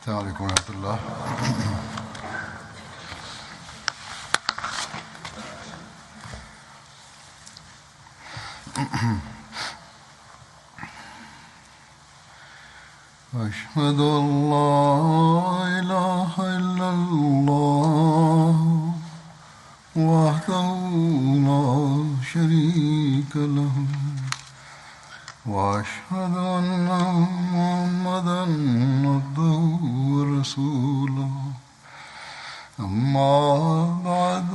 السلام عليكم ورحمة الله. أشهد أن لا إله إلا الله وحده لا شريك له وأشهد أن محمدا عبده ورسوله أما بعد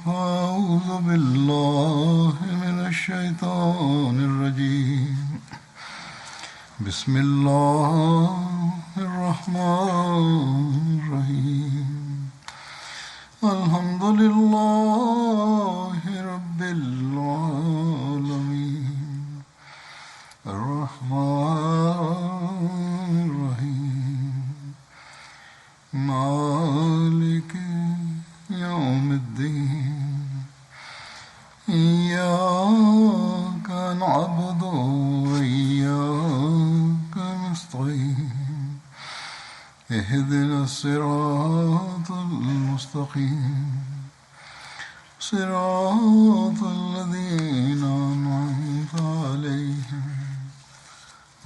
فأعوذ بالله من الشيطان الرجيم بسم الله الرحمن الرحيم الحمد لله رب العالمين الرحمن الرحيم مالك يوم الدين إياك نعبد وإياك نستعين اهدنا الصراط المستقيم صراط الذين أنعمت عليهم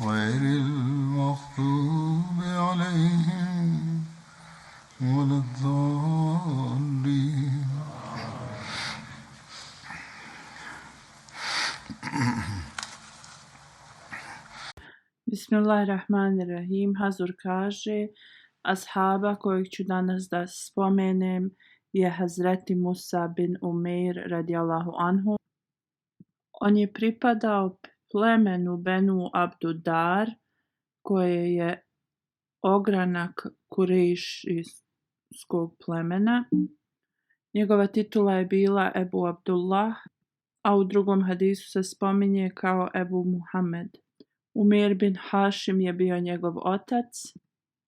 غير المغضوب عليهم ولا الضالين. Bismillahirrahmanirrahim. Hazur kaže, ashaba kojeg ću danas da spomenem je Hazreti Musa bin Umeir radijallahu anhu. On je pripadao plemenu Benu Abdudar, koje je ogranak Kurejšijskog plemena. Njegova titula je bila Ebu Abdullah, a u drugom hadisu se spominje kao Ebu Muhammed. Umeir bin Hašim je bio njegov otac.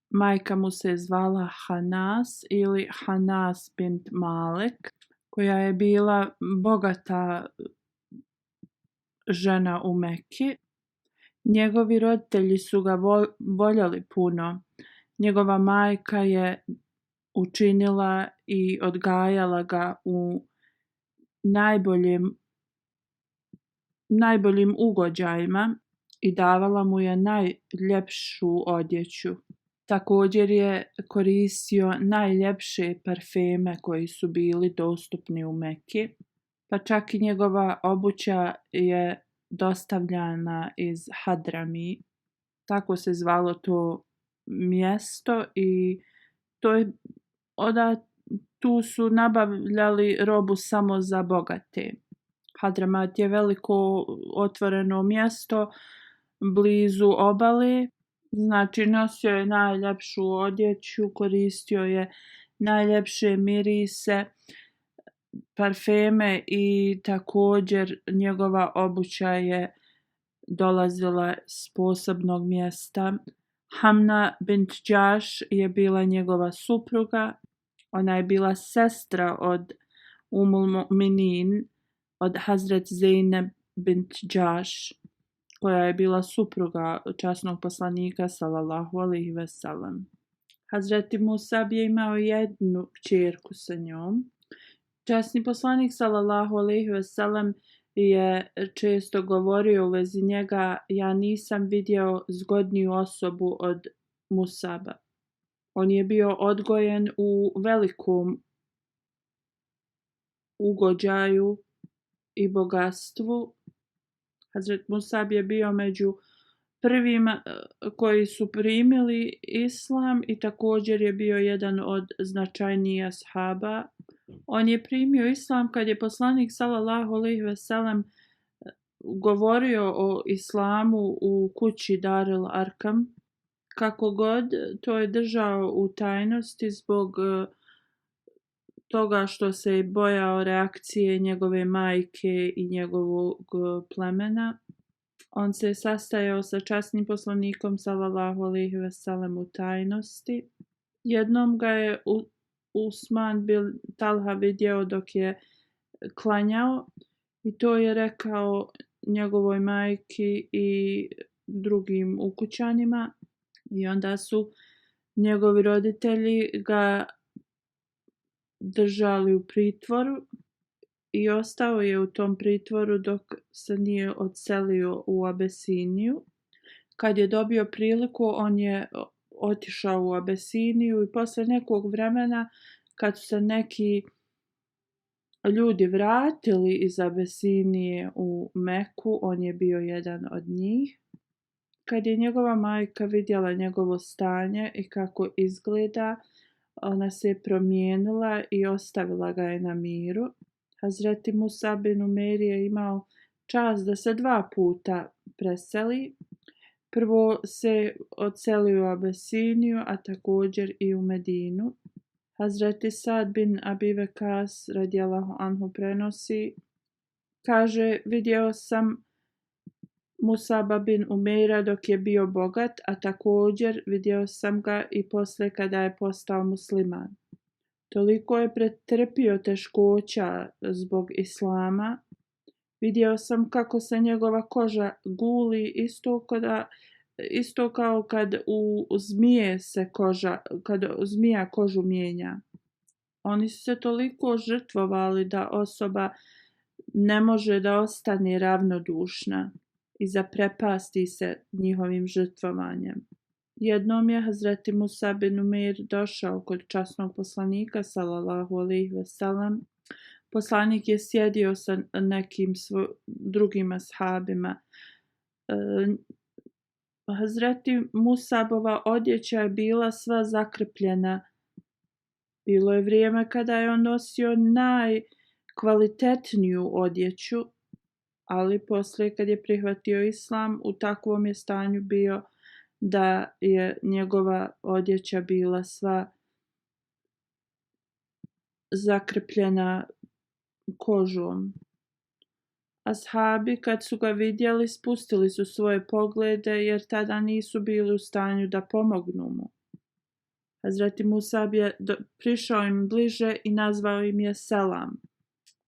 Majka mu se zvala Hanas ili Hanas bint Malik, koja je bila bogata žena u Meki. Njegovi roditelji su ga voljeli puno. Njegova majka je učinila i odgajala ga u najboljim ugođajima i davala mu je najljepšu odjeću. Također je koristio najljepše parfeme koji su bili dostupni u Meki, pa čak i njegova obuća je dostavljana iz Hadrami. Tako se zvalo to mjesto i tu su nabavljali robu samo za bogate. Hadramat je veliko otvoreno mjesto blizu obale, znači nosio je najljepšu odjeću, koristio je najljepše mirise, parfeme i također njegova obuća je dolazila s posebnog mjesta. Hamna bint Džaš je bila njegova supruga. Ona je bila sestra od Umul Mu'minin, od Hazret Zeynep bint Džaš, koja je bila supruga časnog poslanika sallallahu alejhi ve sellem. Hazreti Musa je imao jednu kćerku sa njom. Časni poslanik sallallahu alejhi ve sellem je često govorio u vezi njega: ja nisam vidio zgodniju osobu od Musaba. On je bio odgojen u velikom ugođaju i bogatstvu. Hazret Musab je bio među prvima koji su primili islam i također je bio jedan od značajnijih ashaba. On je primio islam kad je poslanik sallallahu alejhi ve sellem govorio o islamu u kući Daril Arkam. Kako god, to je držao u tajnosti zbog toga što se bojao reakcije njegove majke i njegovog plemena. On se sastajao sa časnim poslanikom sallallahu alejhi ve sellem u tajnosti. Jednom ga je Usman bin Talha vidio dok je klanjao i to je rekao njegovoj majki i drugim ukućanima. I onda su Njegovi roditelji ga držali u pritvoru i ostao je u tom pritvoru dok se nije odselio u Abesiniju. Kad je dobio priliku, on je otišao u Abesiniju i posle nekog vremena, kad su se neki ljudi vratili iz Abesinije u Meku, on je bio jedan od njih. Kad je njegova majka vidjela njegovo stanje i kako izgleda, ona se je promijenila i ostavila ga je na miru. Hazreti Musa bin Umeir je imao čast da se 2 puta preseli. Prvo se odselio u Abesiniju, a također i u Medinu. Hazreti Sad bin Abi Vekas radijallahu anhu prenosi, kaže, vidio sam Musaba bin Umeira dok je bio bogat, a također vidio sam ga i posle kada je postao musliman. Toliko je pretrpio teškoća zbog islama. Vidio sam kako se njegova koža guli isto kao kad u zmije se koža, kad zmija kožu mijenja. Oni su se toliko žrtvovali da osoba ne može da ostane ravnodušna i zaprepasti se njihovim žrtvovanjem. Jednom je Hazreti Musa bin Umeir došao kod časnog poslanika sallallahu alejhi ve sellem. Poslanik je sjedio sa nekim drugim ashabima. Hazreti Musabova odjeća je bila sva zakrpljena. Bilo je vrijeme kada je on nosio najkvalitetniju odjeću, ali poslije kad je prihvatio islam, u takvom je stanju bio da je njegova odjeća bila sva zakrpljena kožom. Ashabi kad su ga vidjeli spustili su svoje poglede jer tada nisu bili u stanju da pomognu mu. Hazreti Musab je prišao im bliže i nazvao im je selam.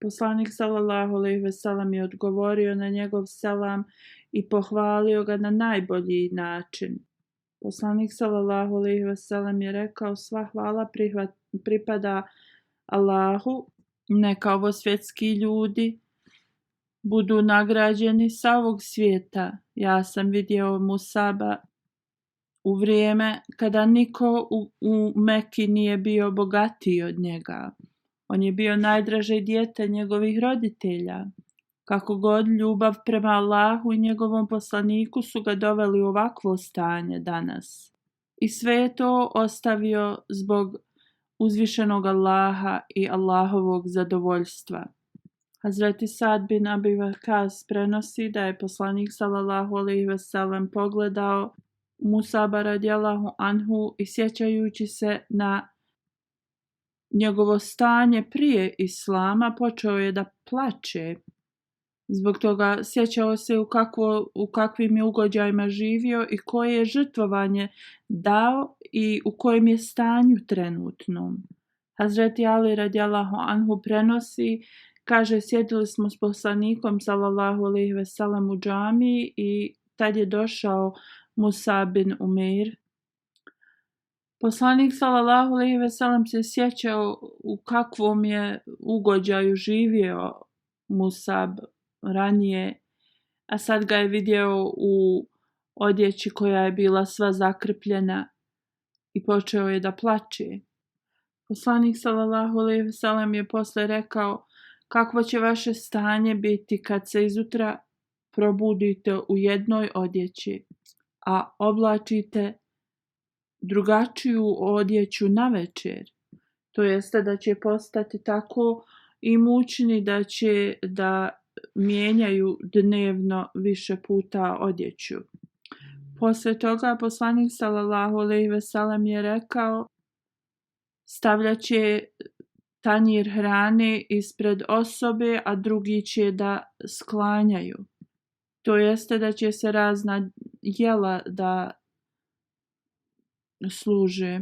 Poslanik sallallahu alejhi ve sellem je odgovorio na njegov selam i pohvalio ga na najbolji način. Poslanik sallallahu alejhi ve sellem je rekao, sva hvala pripada Allahu, neka ovo svjetski ljudi budu nagrađeni sa ovog svijeta. Ja sam vidio Musaba u vrijeme kada niko u Meki nije bio bogatiji od njega. On je bio najdraže dijete njegovih roditelja. Kako god, ljubav prema Allahu i njegovom poslaniku su ga doveli u ovakvo stanje danas. I sve je to ostavio zbog uzvišenog Allaha i Allahovog zadovoljstva. Hazreti Sad bin Abi Waqqas prenosi da je poslanik sallallahu alejhi ve sellem pogledao Musaba radijallahu anhu i sjećajući se na njegovo stanje prije islama, počeo je da plače. Zbog toga sjećao se u kakvim je ugođajima živio i koje je žrtvovanje dao i u kojem je stanju trenutno. Hazreti Ali radijallahu anhu prenosi, kaže, sjedili smo s poslanikom sallallahu alejhi ve sellem u džamiji i tad je došao Musa bin Umeir. Poslanik sallallahu alejhi ve sellem se sjećao u kakvom je ugođaju živio Musab ranije, a sad ga je vidio u odjeći koja je bila sva zakrpljena i počeo je da plače. Poslanik sallallahu alejhi ve sellem je posle rekao, kakvo će vaše stanje biti kad se izutra probudite u jednoj odjeći, a oblačite drugačiju odjeću na večer. To jeste da će postati tako imućni da će da mijenjaju dnevno više puta odjeću. Poslije toga poslanik sallallahu alejhi ve sellem je rekao, stavljat će tanjir hrane ispred osobe, a drugi će da sklanjaju. To jeste da će se razna jela da služe,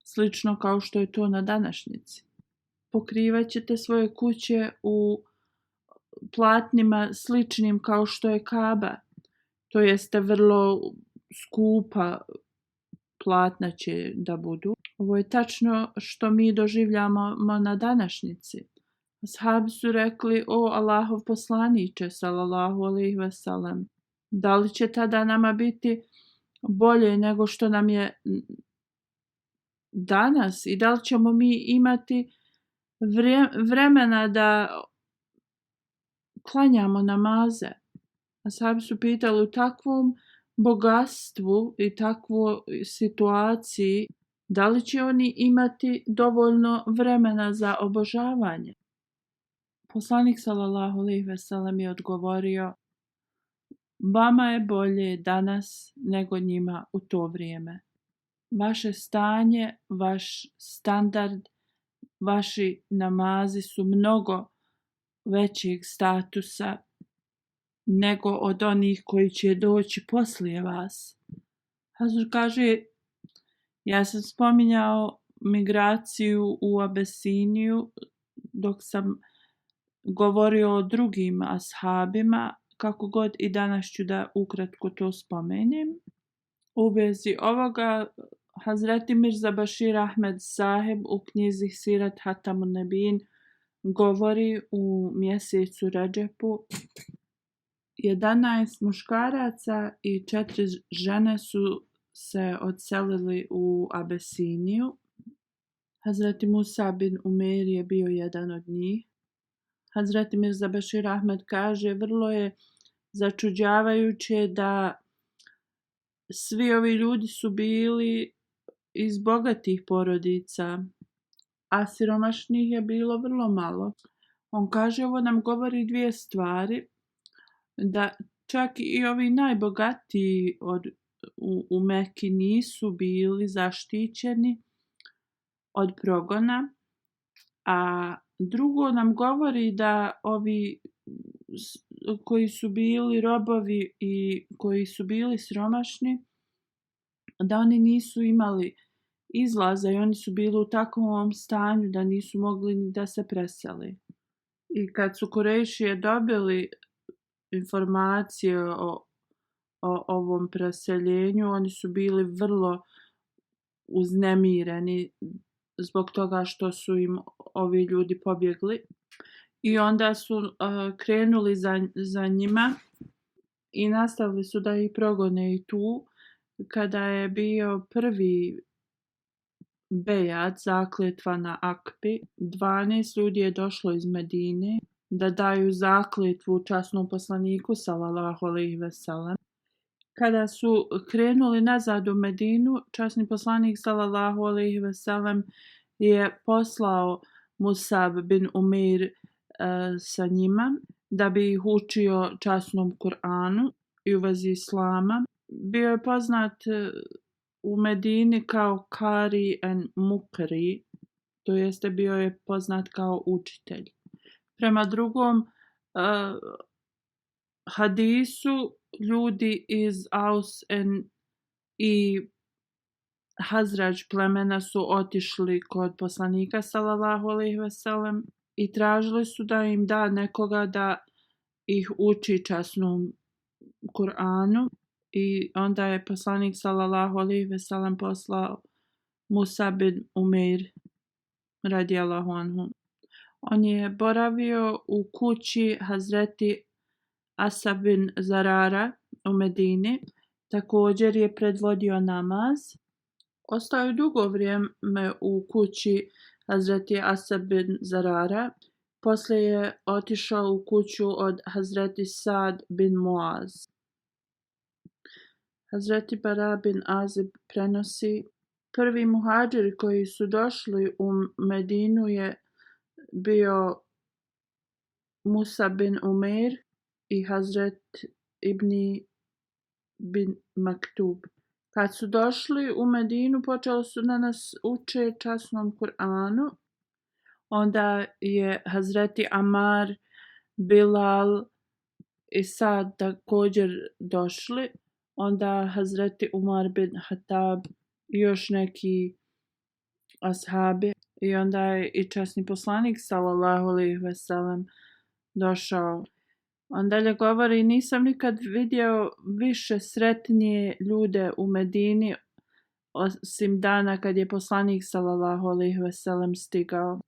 slično kao što je to na današnjici. Pokrivat ćete svoje kuće u platnima sličnim kao što je Kaba. To jeste vrlo skupa platna će da budu. Ovo je tačno što mi doživljamo na današnjici. Ashabi su rekli: o Allahov poslaniče, sallallahu alejhi ve sellem, da li će tada nama biti bolje nego što nam je danas i da li ćemo mi imati vremena da klanjamo namaze? Ashabi su pitali: u takvom bogatstvu i takvoj situaciji, da li će oni imati dovoljno vremena za obožavanje? Poslanik sallallahu alejhi ve sellem je odgovorio: vama je bolje danas nego njima u to vrijeme. Vaše stanje, vaš standard, vaši namazi su mnogo većeg statusa nego od onih koji će doći poslije vas. Hazur kaže: ja sam spominjao migraciju u Abesiniju dok sam govorio o drugim ashabima, kako god i danas ću da ukratko to spomenem. U vezi ovoga Hazreti Mirza Bashir Ahmed Saheb u knjizi Sirat Hatamun Nebin govori u mjesecu Redžepu 11 muškaraca i 4 žene su se odselili u Abesiniju. Hazreti Musa bin Umeir je bio jedan od njih. Hazreti Mirza Bashir Ahmed kaže: vrlo je začuđavajuće da svi ovi ljudi su bili iz bogatih porodica, a siromašnih je bilo vrlo malo. On kaže: ovo nam govori dvije stvari, da čak i ovi najbogatiji u Meki nisu bili zaštićeni od progona, a drugo nam govori da ovi koji su bili robovi i koji su bili siromašni, da oni nisu imali izlaza i oni su bili u takvom stanju da nisu mogli ni da se preseli. I kad su Kurejšije dobili informacije o ovom preseljenju, oni su bili vrlo uznemireni zbog toga što su im ovi ljudi pobjegli. I onda su krenuli za njima i nastavili su da ih progone i tu. Kada je bio prvi bejat, zakletva na Akbi, 12 ljudi je došlo iz Medine da daju zakletvu časnom poslaniku sallallahu alejhi ve sellem. Kada su krenuli nazad u Medinu, časni poslanik sallallahu alejhi ve sellem je poslao Musab bin Umeir sa njima da bi ih učio časnom Kur'anu i u vezi islama. Bio je poznat u Medini kao Kari en Mukri, to jeste bio je poznat kao učitelj. Prema drugom hadisu, ljudi iz Aus i Hazrađ plemena su otišli kod poslanika sallallahu alejhi ve sellem i tražili su da im da nekoga da ih uči časnom Kur'anu. I onda je poslanik sallallahu alejhi ve sellem poslao Musa bin Umeir radijallahu anhu. On je boravio u kući Hazreti Asa bin Zarara u Medini. Također je predvodio namaz. Ostao je dugo vrijeme u kući Hazreti Asa bin Zarara. Poslije je otišao u kuću od Hazreti Sad bin Muaz. Hazreti Bara bin Azib prenosi: prvi muhađiri koji su došli u Medinu je bio Musa bin Umeir i Hazret Ibni bin Maktub. Kad su došli u Medinu, počeli su da nas uče časnom Kur'anu. Onda je Hazreti Amar, Bilal i Sad također došli. Onda Hazreti Umar bin Hatab i još neki ashabi. I onda je i časni poslanik sallallahu alejhi ve sellem došao. On dalje govori: nisam nikad vidio više sretnije ljude u Medini osim dana kad je poslanik sallallahu alejhi ve sellem stigao.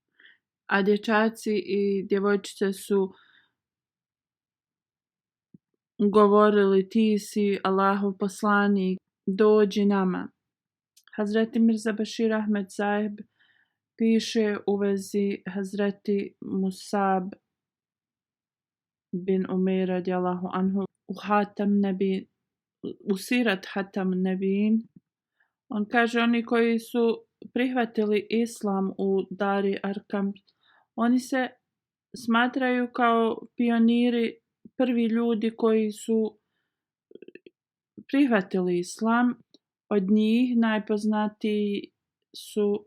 A dječaci i djevojčice su govorili: ti si Allahov poslanik, dođi nama. Hazreti Mirza Bashir Ahmed Sahib piše u vezi Hazreti Musab bin Umair radijallahu anhu u Sirat Hatam Nebin. On kaže: oni koji su prihvatili islam u Dari Arkam, oni se smatraju kao pioniri, prvi ljudi koji su prihvatili islam. Od njih najpoznatiji su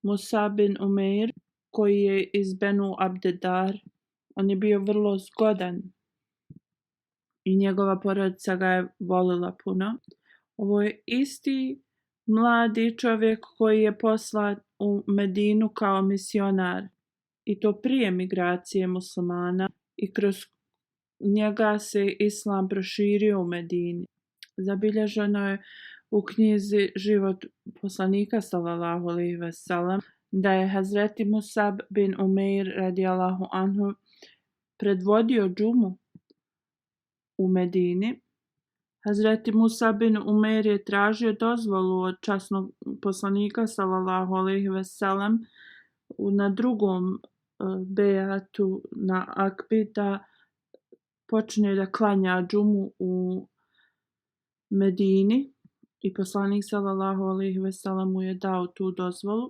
Musab bin Umair, koji je iz Benu Abdedar. On je bio vrlo zgodan i njegova porodica ga je volila puno. Ovo je isti mladi čovjek koji je poslan u Medinu kao misionar, i to prije migracije muslimana, i kroz njega se islam proširio u Medini. Zabilježeno je u knjizi Život poslanika sallallahu alejhi ve sellem da je Hazreti Musab bin Umair radijallahu anhu predvodio džumu u Medini. Hazreti Musab bin Umair je tražio dozvolu od časnog poslanika sallallahu alejhi ve sellem na drugom bejatu na Akbi da počne da klanja džumu u Medini, i poslanik sallallahu alejhi ve sellem mu je dao tu dozvolu.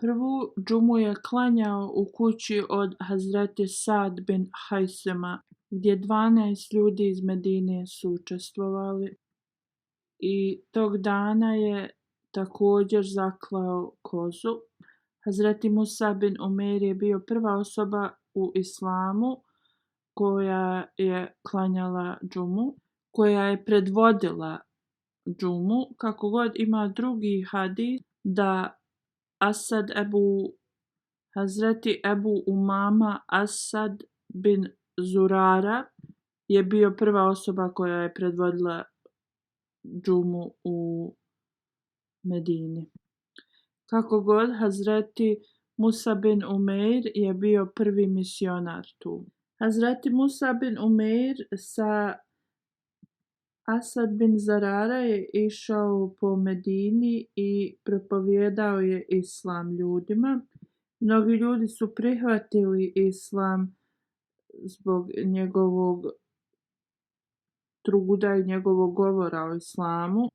Prvu džumu je klanjao u kući od Hazreti Sad bin Hajsema, gdje 12 ljudi iz Medine su učestvovali, i tog dana je također zaklao kozu. Hazreti Musa bin Umair je bio prva osoba u islamu koja je klanjala džumu, koja je predvodila džumu. Kako god ima drugi hadis da Hazreti Ebu Umama Asad bin Zurara je bio prva osoba koja je predvodila džumu u Medini. Kako god, Hazreti Musa bin Umair je bio prvi misionar tu. Hazreti Musa bin Umair sa Asad bin Zarara je išao po Medini i propovijedao je islam ljudima. Mnogi ljudi su prihvatili islam zbog njegovog truda i njegovog govora o islamu.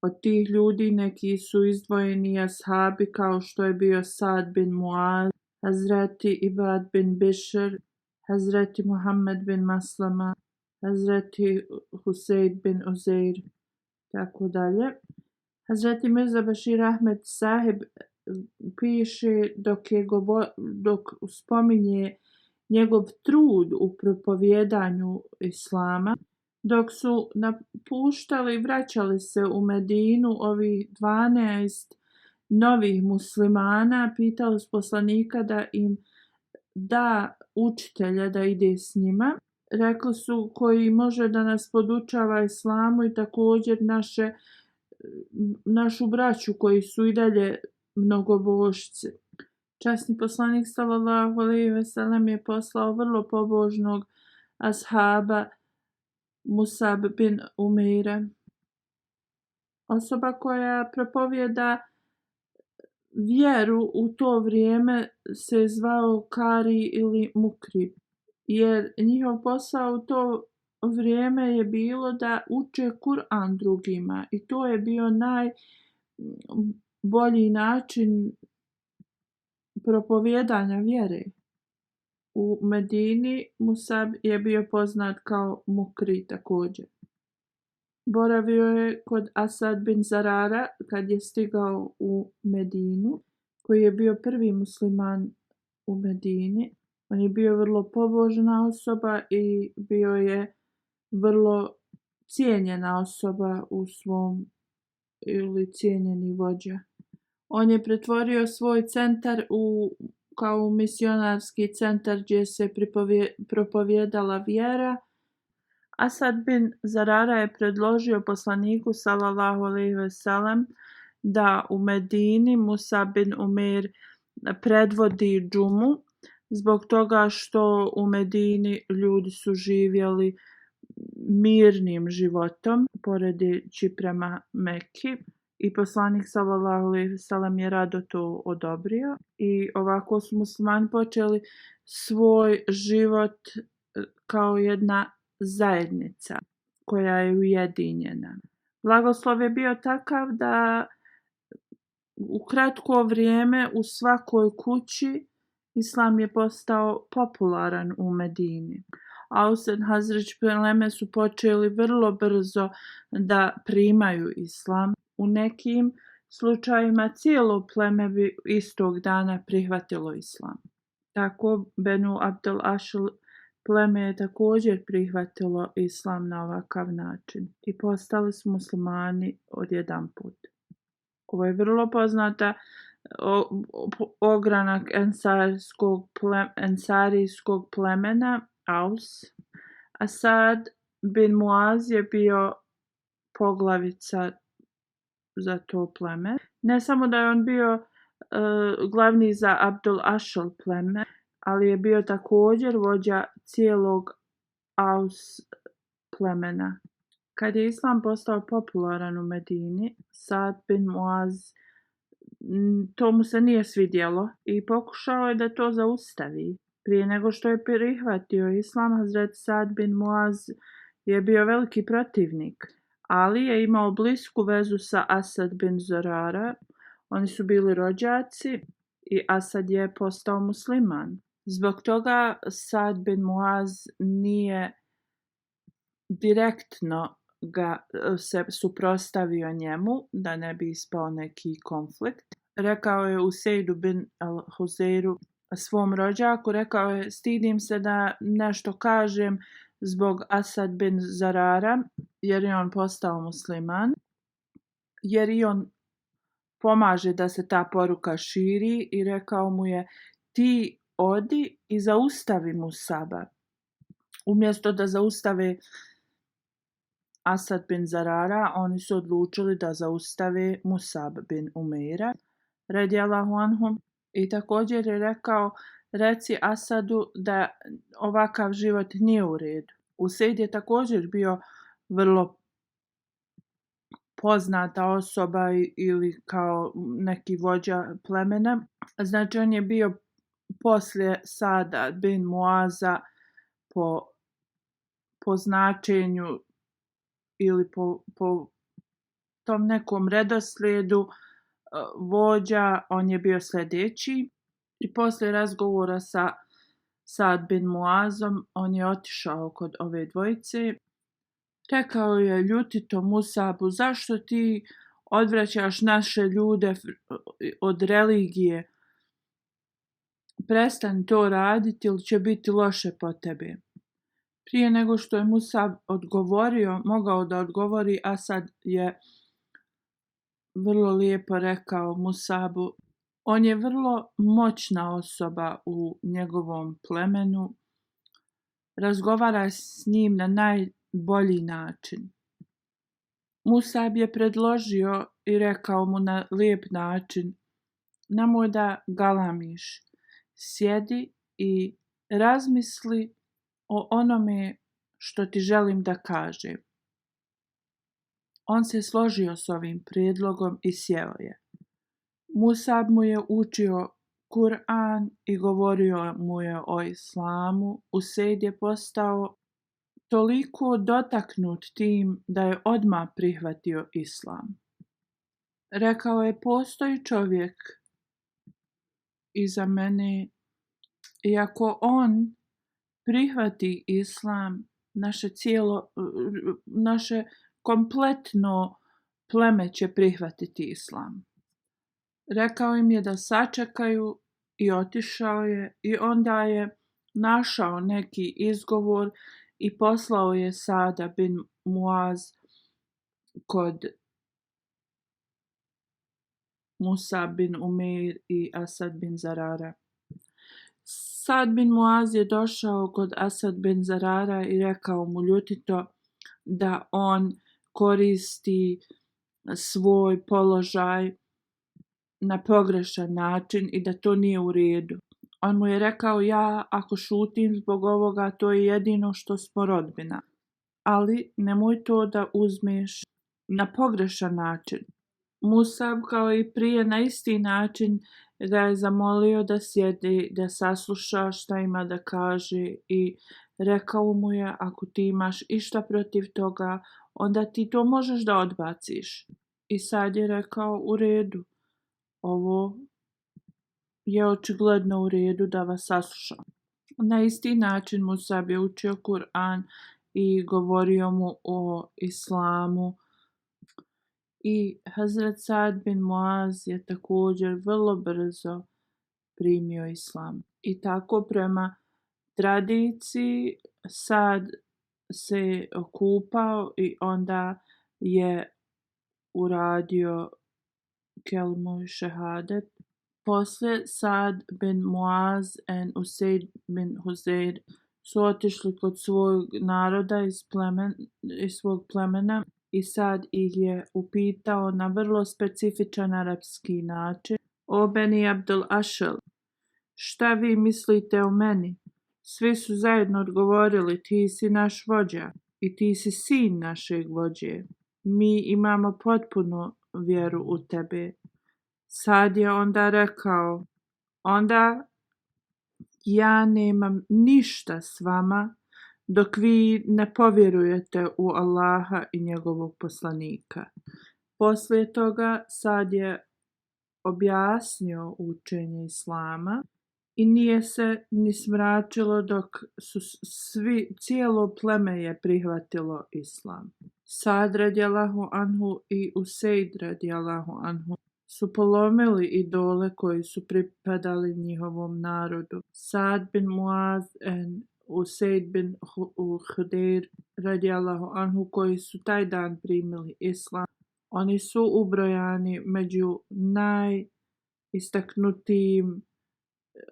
Od tih ljudi neki su izdvojeni ashabi kao što je bio Sad bin Muaz, Hazreti Ibad bin Bishr, Hazreti Muhammed bin Maslama, Hazreti Huseid bin Uzair, tako dalje. Hazreti Mirza Bashir Ahmed Sahib piše dok spominje njegov trud u propovjedanju islama. Dok su napuštali i vraćali se u Medinu, ovih 12 novih muslimana pitali su poslanika da im da učitelja da ide s njima. Rekli su: koji može da nas podučava islamu i također našu braću koji su i dalje mnogobožci. Časni poslanik sallallahu alejhi ve sellem je poslao vrlo pobožnog ashaba Musab bin Umaira. Osoba koja propovijeda vjeru u to vrijeme se zvao Kari ili Mukrib, jer njihov posao u to vrijeme je bilo da uče Kur'an drugima, i to je bio najbolji način propovijedanja vjere. U Medini Musab je bio poznat kao Mukri također. Boravio je kod Asad bin Zarara kad je stigao u Medinu, koji je bio prvi musliman u Medini. On je bio vrlo pobožna osoba i bio je vrlo cijenjena osoba u svom, ili cijenjeni vođa. On je pretvorio svoj centar kao misionarski centar gdje se propovjedala vjera. Asad bin Zarara je predložio poslaniku sallallahu alejhi ve sellem da u Medini Musab bin Umeir predvodi džumu zbog toga što u Medini ljudi su živjeli mirnim životom poredeći prema Meki i poslanik sallallahu alejhi ve sellem je rado to odobrio i ovako su muslimani počeli svoj život kao jedna zajednica koja je ujedinjena. Blagoslov je bio takav da u kratko vrijeme u svakoj kući islam je postao popularan u Medini. Aus i Hazreć pleme su počeli vrlo brzo da primaju islam. U nekim slučajevima cijelo pleme bi istog dana prihvatilo islam. Tako Benu Abdel Ašl pleme je također prihvatilo islam na ovakav način i postali su muslimani odjedanput. Ovo je vrlo poznata ogranak ensarijskog plemena Aus. Asad bin Muaz je bio poglavica za to pleme. Ne samo da je on bio glavni za Abdul Ašl pleme, ali je bio također vođa cijelog Aus plemena. Kad je islam postao popularan u Medini, Sad bin Muaz to mu se nije svidjelo i pokušao je da to zaustavi. Prije nego što je prihvatio islam, Hazret Sad bin Muaz je bio veliki protivnik, ali je imao blisku vezu sa Asad bin Zurara. Oni su bili rođaci i Asad je postao musliman. Zbog toga Sad bin Muaz nije direktno se suprotstavio njemu da ne bi ispao neki konflikt. Rekao je Useidu bin al-Huzeiru, svom rođaku, rekao je: stidim se da nešto kažem zbog Asad bin Zarara, jer je on postao musliman, jer i on pomaže da se ta poruka širi, i rekao mu je: ti odi i zaustavi Musaba. Umjesto da zaustave Asad bin Zarara, oni su odlučili da zaustave Musab bin Umeira radijallahu anhu, i također je rekao: reci Asadu da ovakav život nije u redu. Usejd je također bio vrlo poznata osoba ili kao neki vođa plemena. Znači on je bio poslije Sada bin Muaza po značenju ili po tom nekom redoslijedu vođa, on je bio sljedeći. I poslije razgovora sa Sad bin Muazom, on je otišao kod ove dvojice. Rekao je ljutito Musabu: zašto ti odvraćaš naše ljude od religije? Prestani to raditi ili će biti loše po tebe. Prije nego što je Musab mogao da odgovori, Asad je vrlo lijepo rekao Musabu: on je vrlo moćna osoba u njegovom plemenu. Razgovara s njim na najbolji način. Musab je predložio i rekao mu na lijep način: nemoj da galamiš. Sjedi i razmisli o onome što ti želim da kažem. On se složio s ovim prijedlogom i sjeo je. Musab mu je učio Kur'an i govorio mu je o islamu. Usejd je postao toliko dotaknut tim da je odmah prihvatio islam. Rekao je: postoji čovjek iza mene, i ako on prihvati islam, naše kompletno pleme će prihvatiti islam. Rekao im je da sačekaju i otišao je, i onda je našao neki izgovor i poslao je Sada bin Muaz kod Musa bin Umeir i Asad bin Zarara. Sad bin Muaz je došao kod Asad bin Zarara i rekao mu ljutito da on koristi svoj položaj na pogrešan način i da to nije u redu. On mu je rekao, ja ako šutim zbog ovoga, to je jedino što smo rodbina. Ali nemoj to da uzmeš na pogrešan način. Musab kao i prije na isti način ga je zamolio da sjedi, da sasluša šta ima da kaže i rekao mu je ako ti imaš išta protiv toga, onda ti to možeš da odbaciš. I sad je rekao u redu, ovo je očigledno u redu da vas saslušam. Na isti način Musab je učio Kur'an i govorio mu o islamu. I Hazret Sad bin Muaz je također vrlo brzo primio islam. I tako prema tradiciji Sad se okupao i onda je uradio kelmu i šehadet. Poslije Sad bin Muaz i Usaid bin Huzair su otišli kod svog naroda iz svog plemena i Sad ih je upitao na vrlo specifičan arapski način. O Beni Abdul Ashal, šta vi mislite o meni? Svi su zajedno odgovorili, ti si naš vođa i ti si sin našeg vođe. Mi imamo potpunu vjeru u tebe. Sad je onda rekao, onda ja nemam ništa s vama dok vi ne povjerujete u Allaha i njegovog poslanika. Poslije toga Sad je objasnio učenje islama i nije se ni smračilo dok su cijelo pleme je prihvatilo islam. Sad radijallahu anhu i Usaid radijallahu anhu su polomili idole koji su pripadali njihovom narodu. Sad bin Muaz i Usaid bin Hudair radijallahu anhu koji su taj dan primili islam. Oni su ubrojani među najistaknutijim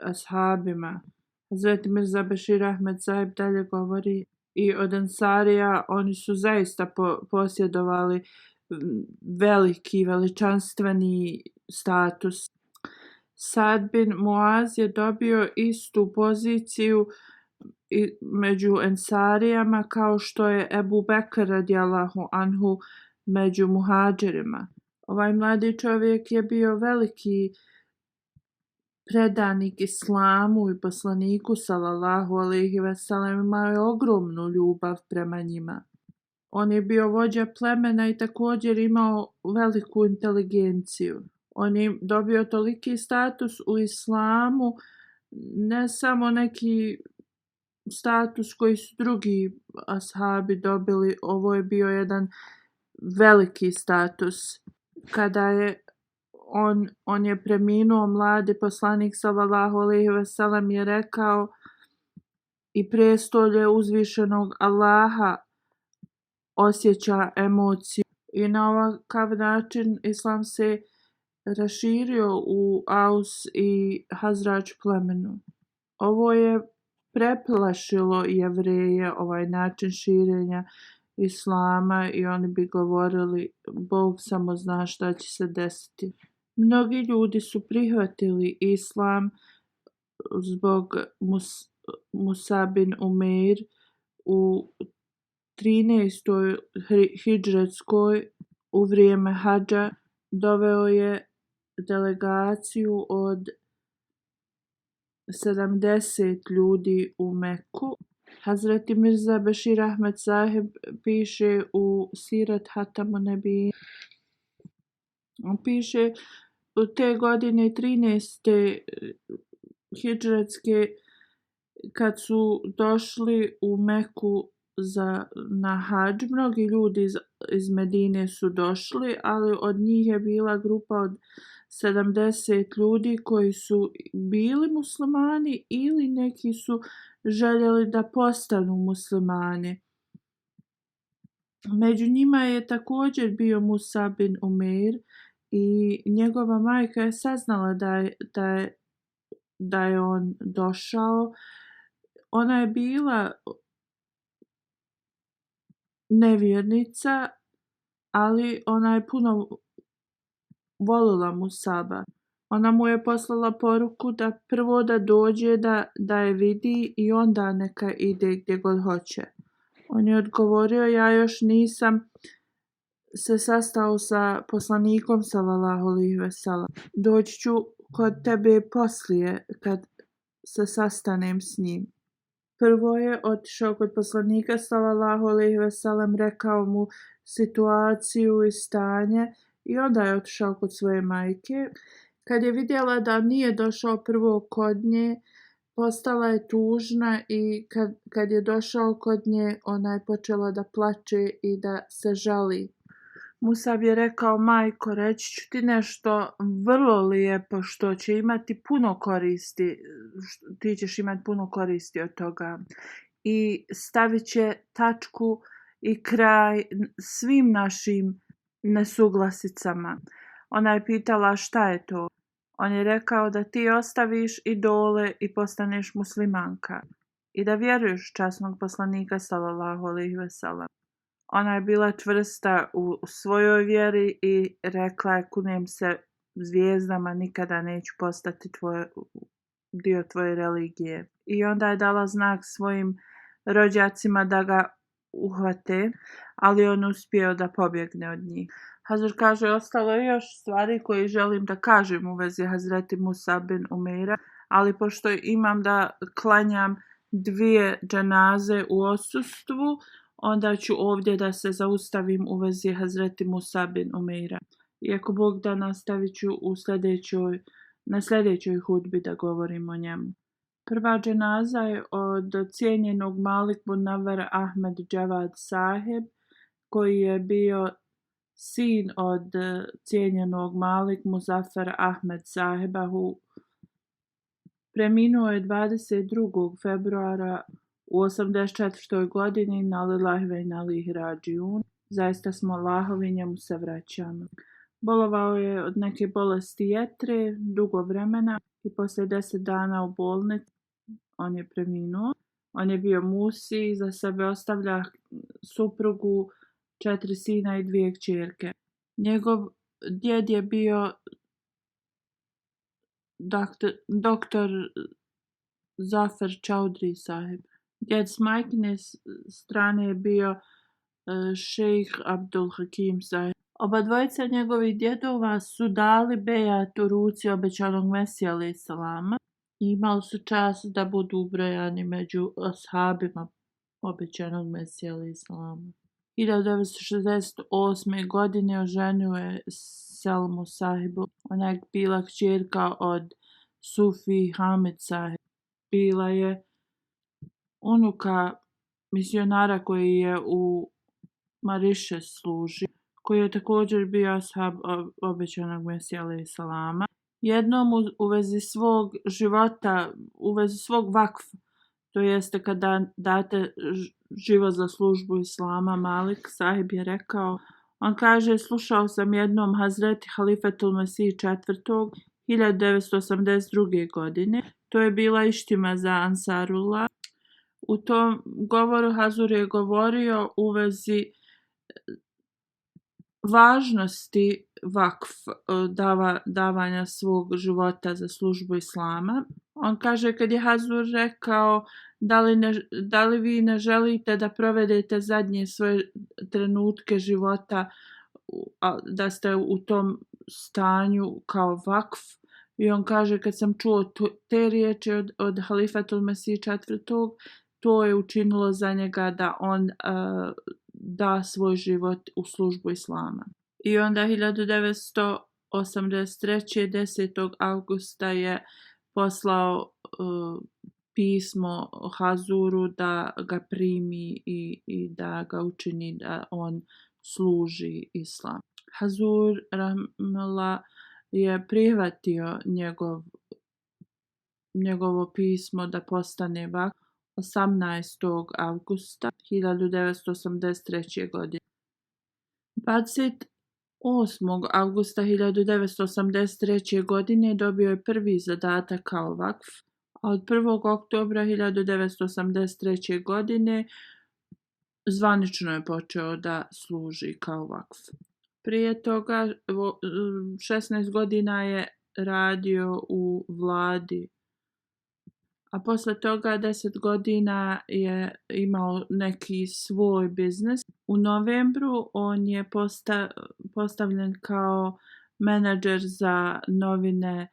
ashabima. Hazreti Mirza Bešir Ahmed Sahib dalje govori i od Ensarija, oni su zaista posjedovali veliki, veličanstveni status. Sad bin Muaz je dobio istu poziciju među Ensarijama kao što je Ebu Bekr radijallahu anhu među muhađirima. Ovaj mladi čovjek je bio veliki predanik islamu i poslaniku sallallahu alejhi ve sellem, imao je ogromnu ljubav prema njima. On je bio vođa plemena i također imao veliku inteligenciju. On je dobio toliki status u islamu, ne samo neki status koji su drugi ashabi dobili, ovo je bio jedan veliki status. Kada je on je preminuo, mladi poslanik sallallahu alejhi ve sellem je rekao i prestolje uzvišenog Allaha osjeća emociju. I na ovakav način islam se raširio u Aus i Hazrač plemenu. Ovo je preplašilo Jevreje, ovaj način širenja islama, i oni bi govorili, Bog samo zna šta će se desiti. Mnogi ljudi su prihvatili islam zbog Musa bin Umeir u 13. hidžretskoj u vrijeme hadža. Doveo je delegaciju od 70 ljudi u Meku. Hazreti Mirza Bešir Ahmed Sahib piše u Sirat Hatamun Nebijin. On piše u te godine 13. hidžretske, kad su došli u Meku na hadž, mnogi ljudi iz Medine su došli, ali od njih je bila grupa od 70 ljudi koji su bili muslimani ili neki su željeli da postanu muslimani. Među njima je također bio Musa bin Umeir i njegova majka je saznala da je on došao. Ona je bila nevjernica ali ona je puno volila Musaba. Ona mu je poslala poruku da prvo da dođe da je vidi i onda neka ide gdje god hoće. On je odgovorio, ja još nisam se sastao sa poslanikom sallallahu alejhi ve sellem. Doći ću kod tebe poslije kad se sastanem s njim. Prvo je otišao kod poslanika sallallahu alejhi ve sellem, rekao mu situaciju i stanje i onda je otišao kod svoje majke. Kad je vidjela da nije došao prvo kod nje, postala je tužna i kad je došao kod nje, ona je počela da plače i da se žali. Musab je rekao, majko, reći ću ti nešto vrlo lijepo što će imati puno koristi, ti ćeš imati puno koristi od toga i stavit će tačku i kraj svim našim nesuglasicama. Ona je pitala šta je to. On je rekao da ti ostaviš idole i postaneš muslimanka i da vjeruješ časnog poslanika sallallahu alejhi ve sellem. Ona je bila čvrsta u svojoj vjeri i rekla je, kunem se zvijezdama, nikada neću postati dio tvoje religije. I onda je dala znak svojim rođacima da ga uhvate, ali on uspio da pobjegne od njih. Hazur kaže, ostalo je još stvari koje želim da kažem u vezi Hazreti Musab bin Umeira, ali pošto imam da klanjam 2 dženaze u odsustvu, onda ću ovdje da se zaustavim u vezi Hazreti Musab bin Umeira. Iako Bog da, nastavit ću na sljedećoj hudbi da govorim o njemu. Prva dženaza je od cijenjenog Malik Munawar Ahmed Javad Saheb, koji je bio sin od cijenjenog Malik Muzaffar Ahmed Saheba. Preminuo je 22. februara u 84. godini, na lillahi ve inna ilaihi rađiun. Zaista smo Allahovi, njemu se vraćamo. Bolovao je od neke bolesti jetre dugo vremena i poslije 10 dana u bolnici on je preminuo. On je bio musi, iza sebe ostavlja suprugu, 4 sina i 2 kćerke. Njegov djed je bio doktor Zafar Chaudhry sahib. Djed s majkine strane je bio šejh Abdul Hakim sahib. Oba dvojica njegovih djedova su dali bejat u ruci obećanog Mesija alejhi selama i imali su čast da budu ubrojani među ashabima obećanog Mesija alejhi selama. 1968. godine oženio je Selmu sahibu. Ona je bila kćerka od Sufi Hamid sahib. Bila je unuka misionara koji je u Marišes služio, koji je također bio ashab obećanog Mesija alejhi selama. Jednom u vezi svog života, u vezi svog vakfa, to jeste kada date život za službu Islama, Malik sahib je rekao, on kaže, slušao sam jednom Hazreti Halifetul Mesih IV. 1982. godine. To je bila ištima za Ansarullah. U tom govoru Hazur je govorio u vezi važnosti vakf, davanja svog života za službu Islama. On kaže, kad je Hazur rekao, da li vi ne želite da provedete zadnje svoje trenutke života, da ste u tom stanju kao vakf, i on kaže, kad sam čuo te riječi od Halifatul Mesih IV, to je učinilo za njega da on da svoj život u službu Islama. I onda 1983. 10. augusta je poslao pismo Hazuru da ga primi i da ga učini da on služi Islam. Hazur rahmetullah je prihvatio njegovo pismo da postane vakf 18. augusta 1983. godine. 28. augusta 1983. godine dobio je prvi zadatak kao vakf, a od 1. oktobra 1983. godine zvanično je počeo da služi kao vakf. Prije toga 16 godina je radio u vladi, a posle toga 10 godina je imao neki svoj biznis. U novembru on je postavljen kao menadžer za novine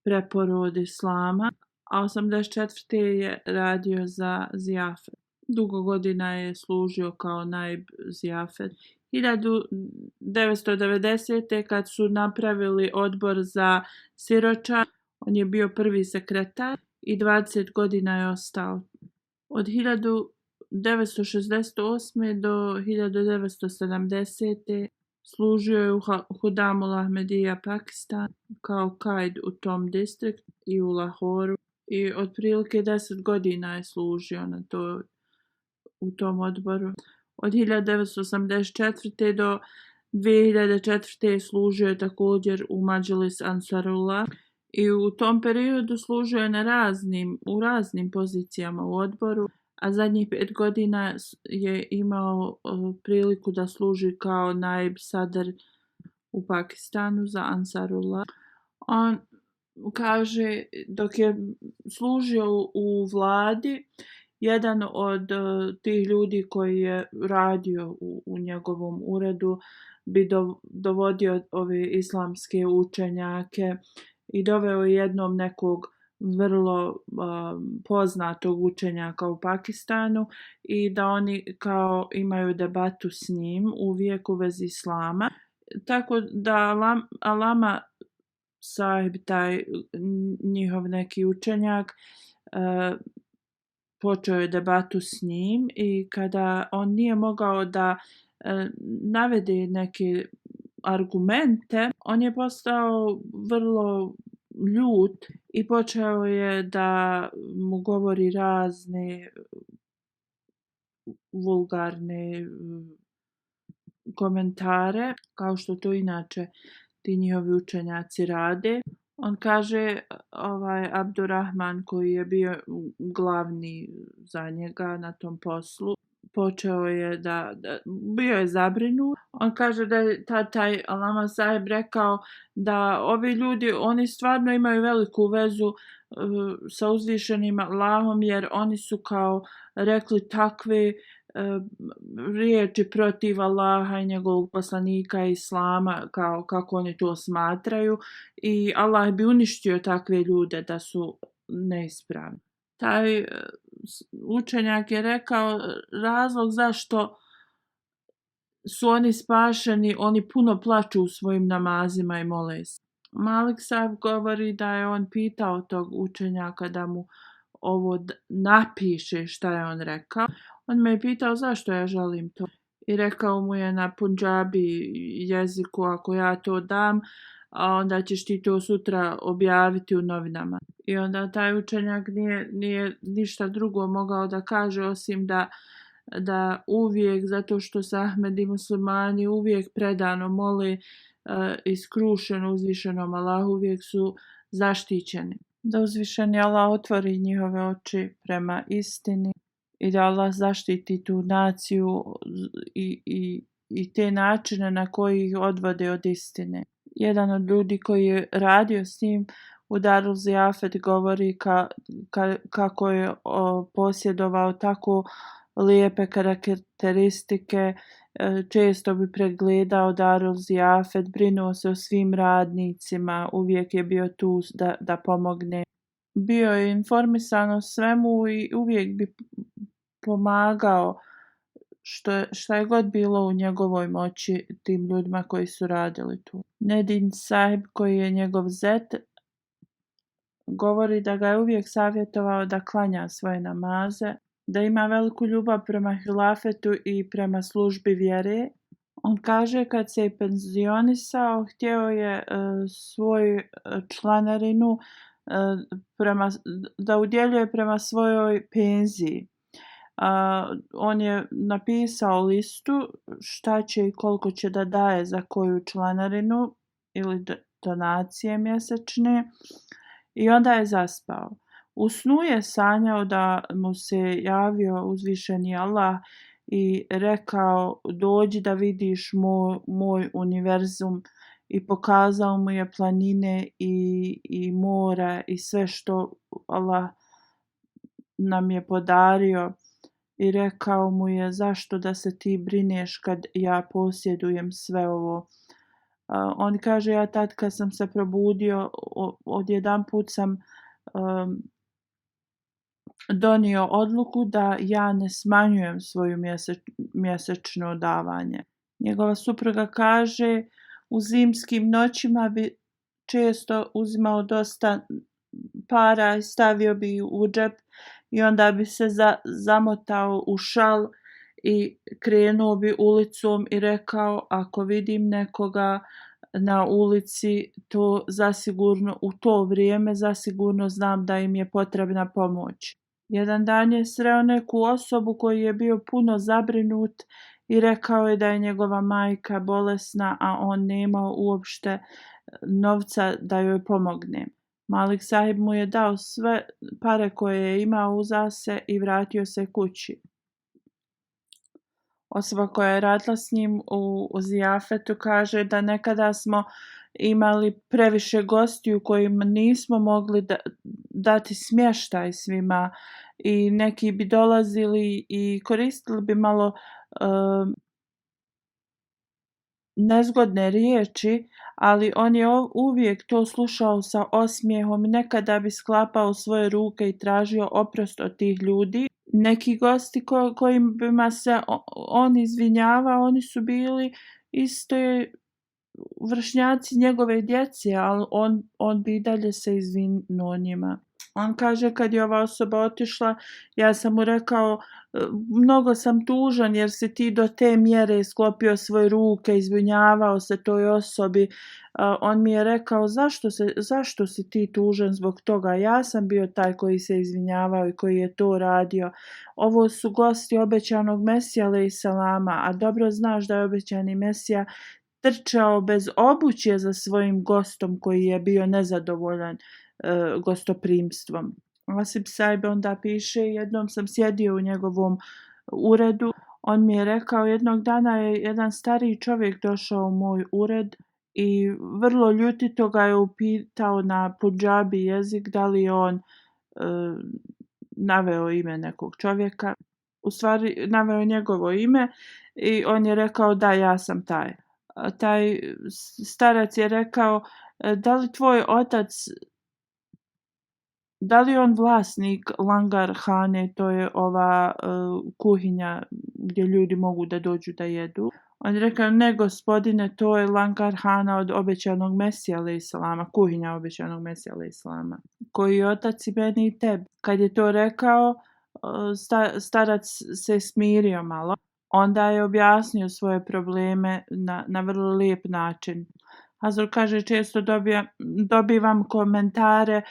Preporod Islama, a 84. je radio za Ziyafet. Dugo godina je služio kao naib Ziyafet. 1990. kad su napravili odbor za siroča, on je bio prvi sekretar i 20 godina je ostao. Od 1968. do 1970. služio je u Hudamul Ahmedija Pakistan kao kaid u tom distriktu i u Lahoru i otprilike 10 godina je služio u tom odboru. Od 1984. do 2004. služio je također u Mađlis Ansarullah i u tom periodu služio je u raznim pozicijama u odboru, a zadnjih 5 godina je imao priliku da služi kao naib sadr u Pakistanu za Ansarullah. On kaže dok je služio u vladi, jedan od tih ljudi koji je radio u njegovom uredu bi dovodio ove islamske učenjake i doveo jednom nekog vrlo poznatog učenjaka u Pakistanu i da oni kao imaju debatu s njim uvijek u vezi islama. Tako da Alama Sahib, taj njihov neki učenjak, počeo je debatu s njim i kada on nije mogao da navede neke argumente, on je postao vrlo ljut i počeo je da mu govori razne vulgarne komentare, kao što to inače ti njihovi učenjaci rade. On kaže, Abdurrahman koji je bio glavni za njega na tom poslu, počeo je bio je zabrinut. On kaže da je taj Alama Sahib rekao da ovi ljudi, oni stvarno imaju veliku vezu sa uzvišenim Allahom, jer oni su kao rekli takve riječi protiv Allaha i njegovog poslanika i Islama, kao kako oni to smatraju, i Allah bi uništio takve ljude da su neispravni. Taj učenjak je rekao razlog zašto su oni spašeni, oni puno plaču u svojim namazima i mole se. Malik Sahib govori da je on pitao tog učenjaka da mu ovo napiše šta je on rekao. On me je pitao zašto ja želim to i rekao mu je na Punjabi jeziku, ako ja to dam, onda ćeš ti to sutra objaviti u novinama. I onda taj učenjak nije ništa drugo mogao da kaže osim da uvijek, zato što se Ahmedi muslimani uvijek predano mole iskrušeno uzvišenom Allahu, uvijek su zaštićeni. Da uzvišeni Allah otvori njihove oči prema istini i da Allah zaštiti tu naciju i te načine na koji ih odvode od istine. Jedan od ljudi koji je radio s njim u Darul Ziyafet govori kako je posjedovao tako lijepe karakteristike, često bi pregledao Darul Ziyafet, brinuo se o svim radnicima, uvijek je bio tu da pomogne. Bio je informisan o svemu i uvijek bi pomagao šta je god bilo u njegovoj moći tim ljudima koji su radili tu. Nedin Sahib, koji je njegov zet, govori da ga je uvijek savjetovao da klanja svoje namaze, da ima veliku ljubav prema hilafetu i prema službi vjere. On kaže kad se je penzionisao, htio je svoju članarinu da udjeljuje prema svojoj penziji. On je napisao listu šta će i koliko će da daje za koju članarinu ili donacije mjesečne i onda je zaspao. U snu je sanjao da mu se javio uzvišeni Allah i rekao dođi da vidiš moj univerzum i pokazao mu je planine i mora i sve što Allah nam je podario i rekao mu je zašto da se ti brineš kad ja posjedujem sve ovo. On kaže ja tad kad sam se probudio odjedanput sam donio odluku da ja ne smanjujem svoju mjesečno davanje. Njegova supruga kaže u zimskim noćima bi često uzimao dosta para i stavio bi u džep i onda bi se zamotao u šal i krenuo bi ulicom i rekao ako vidim nekoga na ulici to zasigurno u to vrijeme zasigurno znam da im je potrebna pomoć. Jedan dan je sreo neku osobu koji je bio puno zabrinut i rekao je da je njegova majka bolesna, a on nemao uopšte novca da joj pomogne. Malik sahib mu je dao sve pare koje je imao uza se i vratio se kući. Osoba koja je radila s njim u zijafetu kaže da nekada smo imali previše gostiju kojima nismo mogli dati smještaj svima i neki bi dolazili i koristili bi malo nezgodne riječi, ali on je uvijek to slušao sa osmijehom i nekada bi sklapao svoje ruke i tražio oprost od tih ljudi. Neki gosti kojima se on izvinjava, oni su bili isto vršnjaci njegove djece, ali on bi dalje se izvinuo njima. On kaže kad je ova osoba otišla, ja sam mu rekao mnogo sam tužan jer si ti do te mjere sklopio svoje ruke, izvinjavao se toj osobi. On mi je rekao zašto si ti tužan zbog toga? Ja sam bio taj koji se izvinjavao i koji je to radio. Ovo su gosti obećanog Mesija alejhi selama, a dobro znaš da je obećani Mesija trčao bez obuće za svojim gostom koji je bio nezadovoljan gostoprimstvom. Asib Saib onda piše, jednom sam sjedio u njegovom uredu, on mi je rekao jednog dana je jedan stariji čovjek došao u moj ured i vrlo ljutito ga je upitao na pundžabi jezik da li je on naveo ime nekog čovjeka. U stvari naveo je njegovo ime i on je rekao da ja sam taj. Taj starac je rekao da li tvoj otac, da li je on vlasnik Langar Hane, to je ova kuhinja gdje ljudi mogu da dođu da jedu. On je rekao ne gospodine, to je Langar Hana od obećanog Mesija alejhi selama, kuhinja obećanog Mesija alejhi selama, koji je otac i meni i tebi. Kad je to rekao, starac se smirio malo. Onda je objasnio svoje probleme na vrlo lijep način. Hazur kaže često dobivam komentare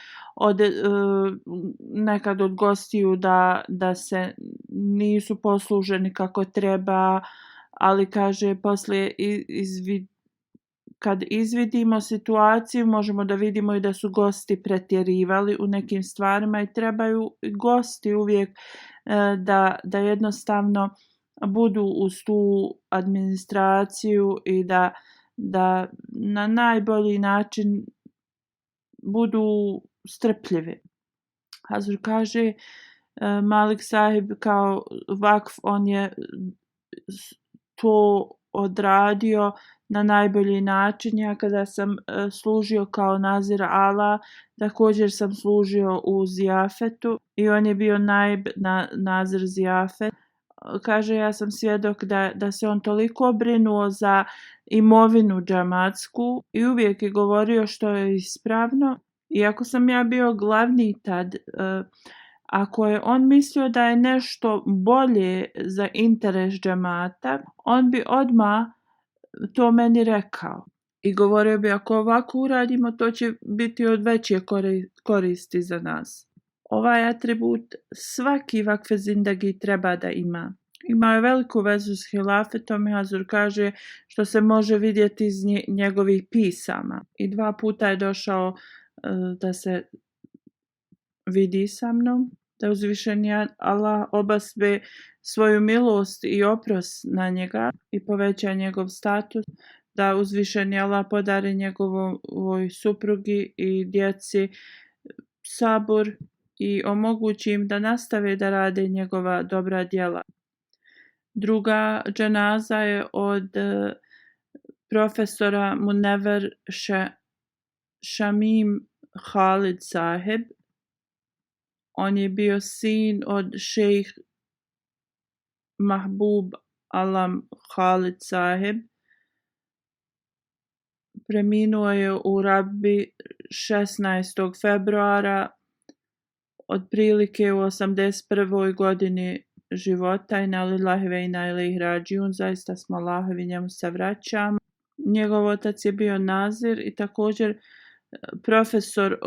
nekad od gostiju da se nisu posluženi kako treba, ali kaže poslije kad izvidimo situaciju možemo da vidimo i da su gosti pretjerivali u nekim stvarima i trebaju gosti uvijek da jednostavno budu uz tu administraciju i da na najbolji način budu strpljivi. Hazur kaže Malik sahib kao vakf, on je to odradio na najbolji način. Ja kada sam služio kao nazir ala, također sam služio u zijafetu i on je bio nazir zijafet. Kaže ja sam svjedok da se on toliko brinuo za imovinu džamatsku i uvijek je govorio što je ispravno. Iako sam ja bio glavni tad, ako je on mislio da je nešto bolje za interes džamata, on bi odmah to meni rekao. I govorio bi ako ovako uradimo to će biti od veće koristi za nas. Ovaj atribut svaki vakfe zindagi treba da ima. Ima je veliku vezu s hilafetom i Hazur kaže što se može vidjeti iz njegovih pisama. I 2 puta je došao da se vidi sa mnom. da uzvišeni Allah obaspe svoju milost i oprost na njega i poveća njegov status, da uzvišeni Allah podari njegovoj suprugi i djeci sabur i omogući im da nastave da rade njegova dobra djela. Druga dženaza je od profesora Munevver Shamim Khalid Saheb. On je bio sin od šejh Mahbub Alam Khalid Saheb. Preminuo je u Rabi 16. februara otprilike u 81. godini života. Inna lillahi wa inna ilaihi rađiun. Zaista smo Allahovi, njemu se vraćamo. Njegov otac je bio nazir i također profesor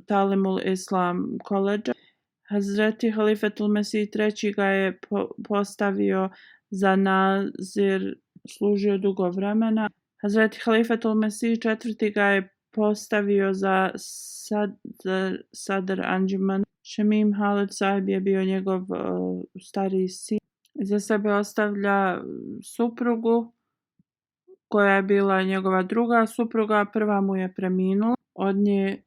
Talimul Islam koledža. Hazreti Halifatul Mesih III ga je postavio za nazir, služio dugo vremena. Hazreti Halifatul Mesih IV ga je postavio za Sadr Anjuman. Shamim Khalid Saheb je bio njegov stariji sin. Iza sebe ostavlja suprugu koja je bila njegova druga supruga, prva mu je preminula. Od nje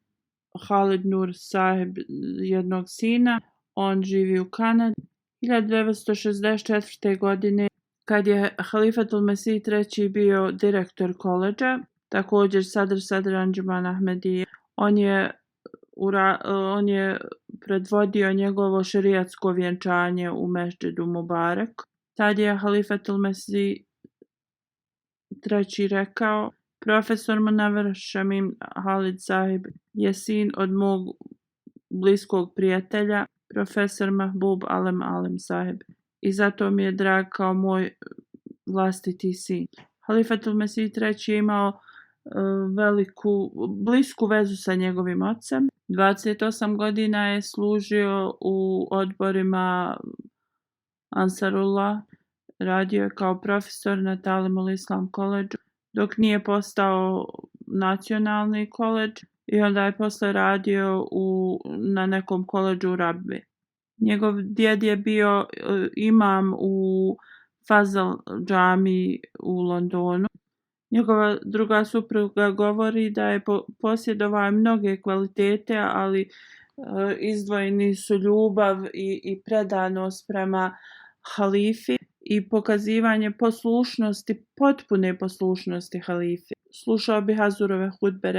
Khalid Nur Saheb jednog sina, on živi u Kanadi. 1964. godine, kad je Halifatul Mesih III bio direktor koledža, također Sadr Anjuman Ahmedije, on je predvodio njegovo šerijatsko vjenčanje u Mesdžidu Mubarak. Tad je Halifatul Mesih III rekao: profesor Munevver Shamim Khalid Saheb je sin od mog bliskog prijatelja, profesor Mahbub Alam Saheb, i zato mi je drag kao moj vlastiti sin. Halifatul Mesih III je imao blisku vezu sa njegovim ocem. 28 godina je služio u odborima Ansarullah, radio je kao profesor na Talimul Islam koledžu, dok nije postao nacionalni koledž, i onda je posle radio na nekom koledžu u Rabbi. Njegov djed je bio imam u Fazl džami u Londonu. Njegova druga supruga govori da je posjedovao mnoge kvalitete, ali izdvojeni su ljubav i predanost prema halifi i pokazivanje poslušnosti, potpune poslušnosti halifi. Slušao bi Hazurove hudbe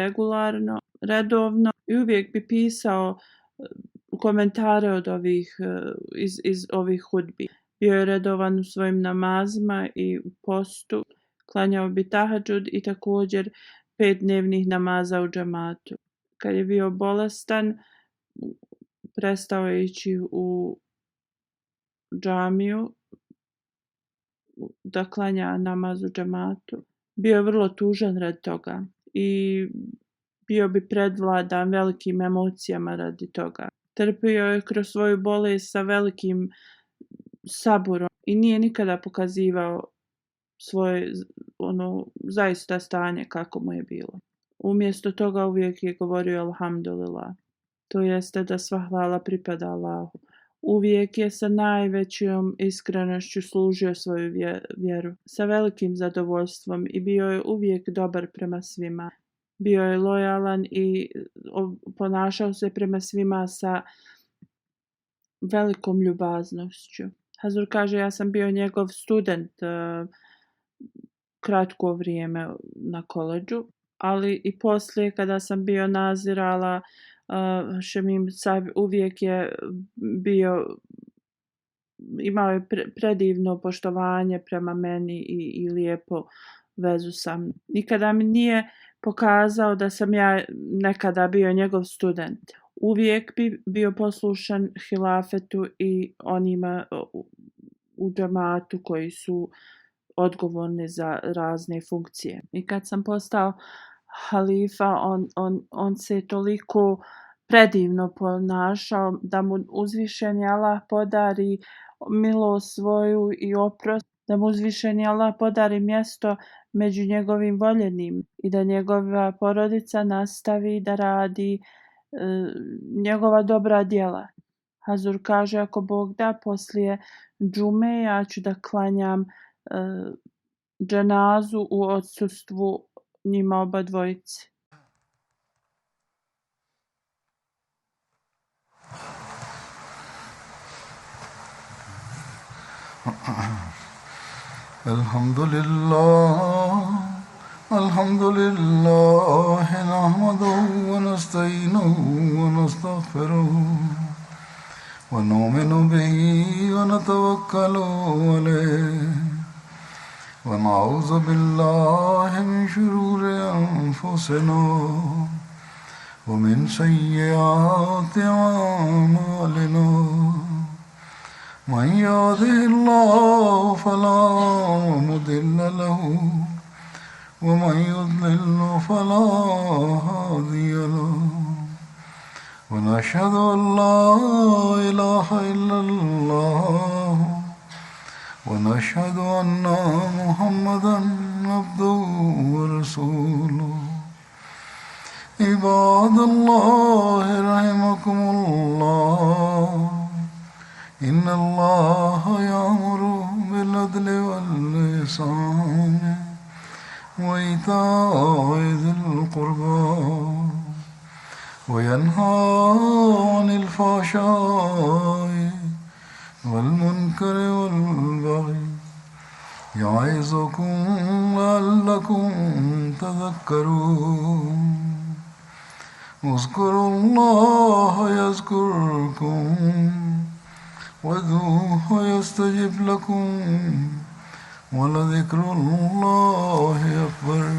redovno i uvijek bi pisao komentare od iz ovih hudbi. Bio je redovan u svojim namazima i u postu. Klanjao bi tahadžud i također 5 dnevnih namaza u džematu. Kad je bio bolestan, prestao je ići u džamiju da klanja namaz u džematu. Bio je vrlo tužan radi toga i bio bi predvladan velikim emocijama radi toga. Trpio je kroz svoju bolest sa velikim saburom i nije nikada pokazivao svoje zaista stanje kako mu je bilo. Umjesto toga uvijek je govorio alhamdulillah, to jeste da sva hvala pripada Allahu. Uvijek je sa najvećom iskrenošću služio svoju vjeru, sa velikim zadovoljstvom, i bio je uvijek dobar prema svima. Bio je lojalan i ponašao se prema svima sa velikom ljubaznošću. Hazur kaže: ja sam bio njegov student kratko vrijeme na koledžu, ali i poslije kada sam bio nazirala, Shamim Saheb uvijek je imao je predivno poštovanje prema meni i lijepo vezu sa mnom. Nikada mi nije pokazao da sam ja nekada bio njegov student. Uvijek bi bio poslušan hilafetu i onima u džematu koji su odgovorni za razne funkcije. I kad sam postao halifa, on se toliko predivno ponašao da mu uzvišeni Allah podari milost svoju i oprost, da mu uzvišeni Allah podari mjesto među njegovim voljenim i da njegova porodica nastavi da radi njegova dobra djela. Hazur kaže, ako Bog da, poslije džume ja ću da klanjam dženazu u odsustvu njima oba dvojici. الحمد لله نحمده ونستعينه ونستغفره ونؤمن به ونتوكل عليه ونعوذ بالله من شرور أنفسنا ومن سيئات أعمالنا من يهده الله فلا مضل له ومن يضلل فلا هادي له ونشهد أن لا إله إلا الله ونشهد أن محمدا عبده ورسوله عباد الله رحمكم الله إن الله يأمر بالعدل والإحسان وإيتاء ذي القربى وينهى عن الفحشاء والمنكر والبغي يعظكم لعلكم تذكرون اذكروا الله يذكركم وادعوه يستجب لكم ولذكر الله أكبر